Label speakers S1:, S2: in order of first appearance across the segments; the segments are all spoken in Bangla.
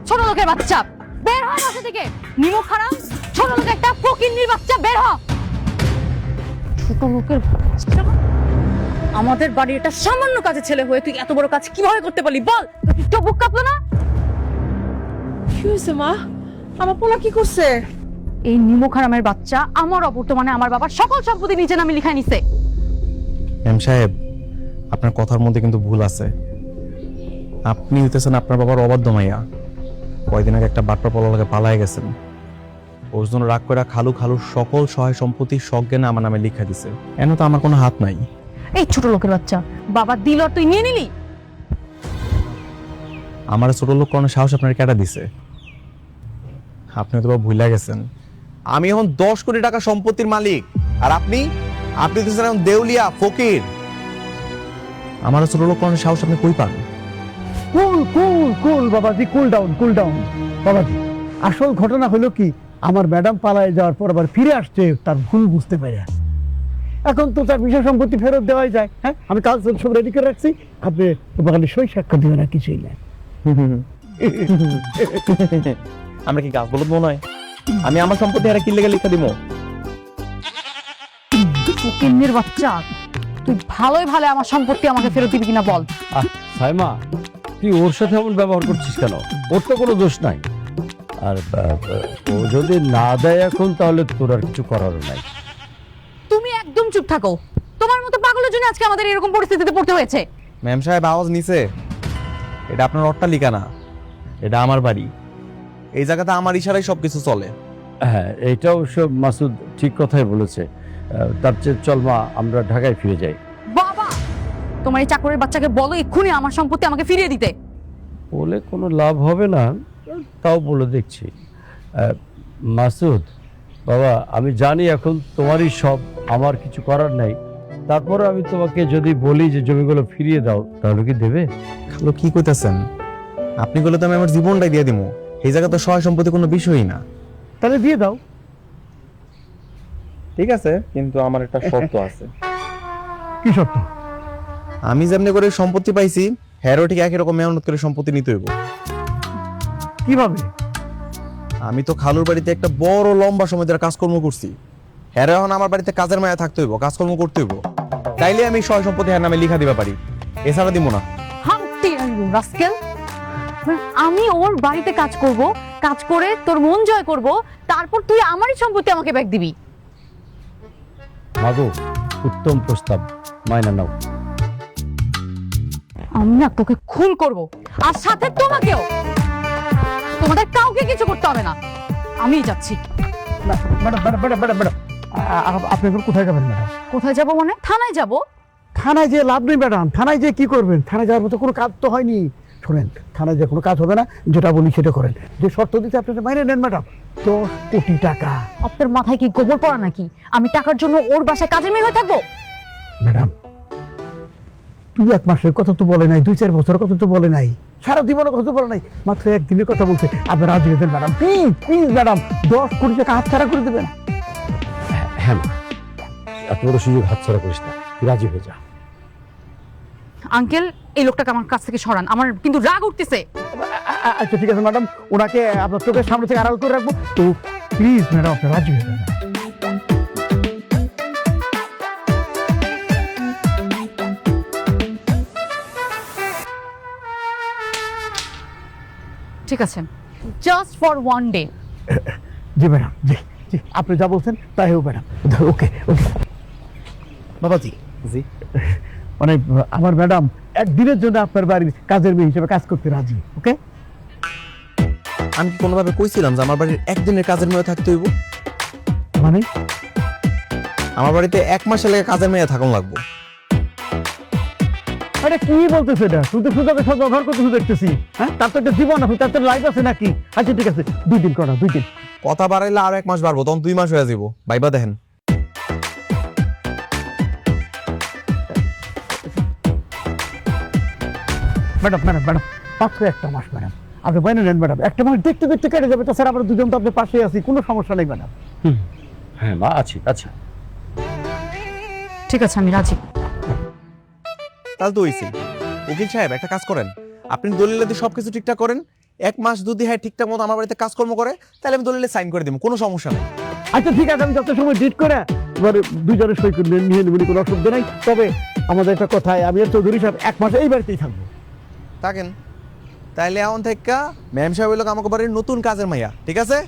S1: ছোট লোকের বাচ্চা, বের হ বাসা থেকে। নিমক হারাম, ছোট লোক একটা ফকিন্নির বাচ্চা, বের হ। ছোট লোকের বাচ্চা, আমাদের বাড়ির একটা সামান্য কাজের ছেলে হয়ে তুই এত বড় কাজ কিভাবে করতে পারলি বল? তোর বুক কাঁপলো না?
S2: কি হয়েছে মা? আমার পোলা কি করছে?
S1: এই নিমক হারামের বাচ্চা আমার অবর্তমানে আমার বাবার সকল সম্পত্তি নিচে নামে লিখায় নিছে।
S3: এম সাহেব, আপনার কথার মধ্যে কিন্তু ভুল আছে। আপনি হইতেছেন আপনার বাবার অবাধ্য মাইয়া। কয়দিন আগে একটা বাটপার পলাকে পালায় গেছেন। ওর জন্য রাগ করে খালুর সকল সহায় সম্পত্তি সজ্ঞানে আমার নামে লিখা দিছে। এন তো আমার কোনো হাত নাই।
S1: এই ছোট লোকের বাচ্চা, বাবা দিল আর তুই নিয়ে নিলি?
S3: আমার ছোট লোক কোনো সাহস আপনার কেটা দিছে? আপনি তো ভুলে গেছেন আমি এখন 10 কোটি টাকা সম্পত্তির মালিক, আর আপনি তো এখন দেউলিয়া ফকির। আমার ছোট লোক কোনো সাহস আপনি কই পান?
S4: কুল কুল কুল বাবাজি, কুল ডাউন বাবাজি। আসল ঘটনা হলো কি, আমার ম্যাডাম পালায় যাওয়ার পর আবার ফিরে আসছে তার ভুল বুঝতে পেরে। এখন তো তার বিষয় সম্পত্তি ফেরত দেওয়াই যায়। হ্যাঁ, আমি কাজ সব রেডি করে রাখছি, আপনি বাগানে সই সাক্ষর দিবেন না, কিছুই না।
S3: আমরা কি গাছ বলদ মনে হয়? আমি আমার সম্পত্তি হারা কি লেগে লিখা দিব?
S1: ফকিন্নির বাচ্চা, তুই ভালোই ভালো আমার সম্পত্তি আমাকে ফেরত দিবি কিনা বল।
S5: সাইমা, তুই ওর সাথে এমন ব্যবহার করছিস কেন? ওর তো কোনো দোষ নাই। আর ও যদি না দেয় এখন, তাহলে তোর আর কিছু করারও নাই।
S1: তুমি একদম চুপ থাকো। তোমার মতো পাগলের জন্য আজকে আমাদের এরকম পরিস্থিতিতে পড়তে হয়েছে।
S3: ম্যাম সাহেব, আওয়াজ নিচে। এটা আপনার অট্টালিকা না, এটা আমার বাড়ি। এই জায়গাতে আমার ইশারায় সবকিছু চলে।
S5: হ্যাঁ, এইটা অবশ্য মাসুদ ঠিক কথাই বলেছে। তার চেয়ে চল মা, আমরা ঢাকায় ফিরে যাই।
S1: বাবা, তোমার এই চাকরের বাচ্চাকে বলো এক্ষুনি আমার সম্পত্তি আমাকে ফিরিয়ে দিতে।
S5: বলে কোনো লাভ হবে না, তাও বলে দেখছি। মাসুদ বাবা, আমি জানি এখন তোমারই সব, আমার কিছু করার নাই। তারপরে আমি তোমাকে যদি বলি যে জমিগুলো ফিরিয়ে দাও, তাহলে কি দেবে?
S3: খালু কি কইতাছেন? আপনি বলে তো আমি আমার জীবনটাই দিয়ে দিব। এই জায়গা তো সহায় সম্পত্তি কোনো বিষয়ই না।
S4: তাহলে দিয়ে দাও।
S3: ঠিক আছে, কিন্তু আমার একটা শর্ত আছে।
S4: কি শর্ত?
S3: আমি যেমনি করে সম্পত্তি পাইছি, হ্যারো ঠিক একই রকম মেহনত করে সম্পত্তি নিতে হইব।
S4: কিভাবে?
S3: আমি তো খালুর বাড়িতে একটা বড় লম্বা সময় ধরে কাজকর্ম করছি। হ্যাঁ, এখন আমার বাড়িতে কাজের মায়া থাকতে হইব, কাজকর্ম করতে হইব। তাইলে আমি সহায় সম্পত্তি হ্যার নামে লিখা দিবা পারি, এছাড়া দিব না।
S1: হামটি রাস্কেল, আমি ওর বাড়িতে কাজ করব, কাজ করে তোর মন জয় করব, তারপর তুই আমারই সম্পত্তি আমাকে ব্যাক দিবি?
S5: মাগো, উত্তম প্রস্তাব, মাইনা নাও।
S1: আমি না তোকে খুন করব, আর সাথে তোমাকেও। তোমাদের কাউকে কিছু করতে হবে না, আমিই যাচ্ছি।
S4: ম্যাডাম, আপনি এখন কোথায় যাবেন ম্যাডাম?
S1: কোথায় যাব মানে? থানায় যাব।
S4: থানায় যেয়ে লাভ নেই ম্যাডাম, থানায় যেয়ে কি করবেন? থানায় যাওয়ার মতো কোনো কাজ তো হয়নি। শোনেন, থানায় যে কোনো কাজ হবে না, যেটা বলি সেটা করেন। যে শর্ত দিতে আপনাদের মাইনে নেন ম্যাডাম, 10 কোটি টাকা।
S1: আপনার মাথায় কি গোবর পড়া নাকি? আমি টাকার জন্য ওর বাসায় কাজের মেয়ে হয়ে থাকবো?
S4: ম্যাডাম, 2-1 মাসের কথা তো বলে নাই, 2-4 বছরের কথা তো বলে নাই, সারা জীবনের কথা তো বলে নাই, মাত্র একদিনের কথা বলছে। আপনার রাজি হয়েছেন ম্যাডাম? প্লিজ ম্যাডাম, 10 কোটি টাকা হাতছাড়া করে দেবেন।
S5: হ্যাঁ, এত বড় সুযোগ হাতছাড়া করিস না, তুই রাজি হয়ে যা।
S1: আঙ্কেল, এই লোকটাকে আমার কাছ থেকে সরান, আমার কিন্তু রাগ উঠতেছে।
S4: আচ্ছা ঠিক আছে ম্যাডাম, ওনাকে আপনার চোখের সামনে থেকে আড়াল করে রাখবো তো। প্লিজ ম্যাডাম, আপনি রাজি হয়ে যান।
S1: ঠিক আছে, জাস্ট ফর 1 ডে।
S4: জি ম্যাডাম, জি জি, আপনি যা বলছেন তাই হোক ম্যাডাম। ওকে ওকে
S3: বাবাজি। জি।
S4: মানে আমার ম্যাডাম একদিনের জন্য আপনার বাড়ির কাজের মেয়ে হিসেবে কাজ করতে রাজি। ওকে?
S3: আমি কি কোনোভাবে কইছিলাম যে আমার বাড়ির একদিনের কাজের মেয়ে থাকতে হইব?
S4: মানে
S3: আমার বাড়িতে 1 মাসের লেগে কাজের মেয়ে থাকুন লাগবো।
S4: আরে কি বলতেছে এটা? শুধু সুযোগে সব ব্যবহার করতে দেখতেছি। হ্যাঁ, তার তো একটা জীবন আছে, তার তো লাইফ আছে নাকি? আচ্ছা ঠিক আছে, 2 দিন করা, 2 দিন।
S3: কথা বাড়াইলে আর 1 মাস বাড়বো, তখন 2 মাস হয়ে যাব। ভাইবা দেখেন।
S4: ম্যাডাম মাত্র 1 মাস ম্যাডাম, আপনি বাইরে নেন ম্যাডাম। 1 মাস দেখতে দেখতে কেটে যাবে, তাছাড়া আমরা দুজন তো আপনার পাশে আছি, কোনো সমস্যা নেই ম্যাডাম।
S5: হ্যাঁ মা, আছি।
S1: ঠিক আছে, আমি রাজি।
S3: তাহলে তো হইছে। উকিল সাহেব, একটা কাজ করেন, আপনি দলিল দিয়ে সবকিছু ঠিকঠাক করেন, 1 মাস যদি হ্যাঁ ঠিকঠাক মতো আমার বাড়িতে কাজকর্ম করে তাহলে আমি দলিলে সাইন করে দিব, কোনো সমস্যা নেই।
S4: আচ্ছা ঠিক আছে, আমি যত সময় ডিট করে এবারে দুজনে সই করে নিয়ে নেবেন, কোনো অসুবিধা নাই। তবে আমাদের একটা কথায়, আমি আর চৌধুরী সাহেব 1 মাস এই বাড়িতেই থাকবো।
S3: থাকেন, তাইলে এখন থেকে ম্যাম সাহেব হইল আমাকে বাড়ির নতুন কাজের মাইয়া, ঠিক আছে?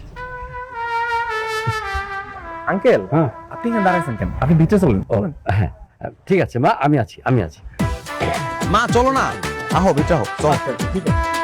S3: আঙ্কেল,
S4: হ্যাঁ
S3: আপনি কেন দাঁড়াইছেন কেন? আপনি ভিতরে চলুন।
S5: ও, হ্যাঁ ঠিক আছে মা, আমি আছি।
S3: মা চলো না, আহো ভিতরে আহো, চল।
S4: ঠিক আছে।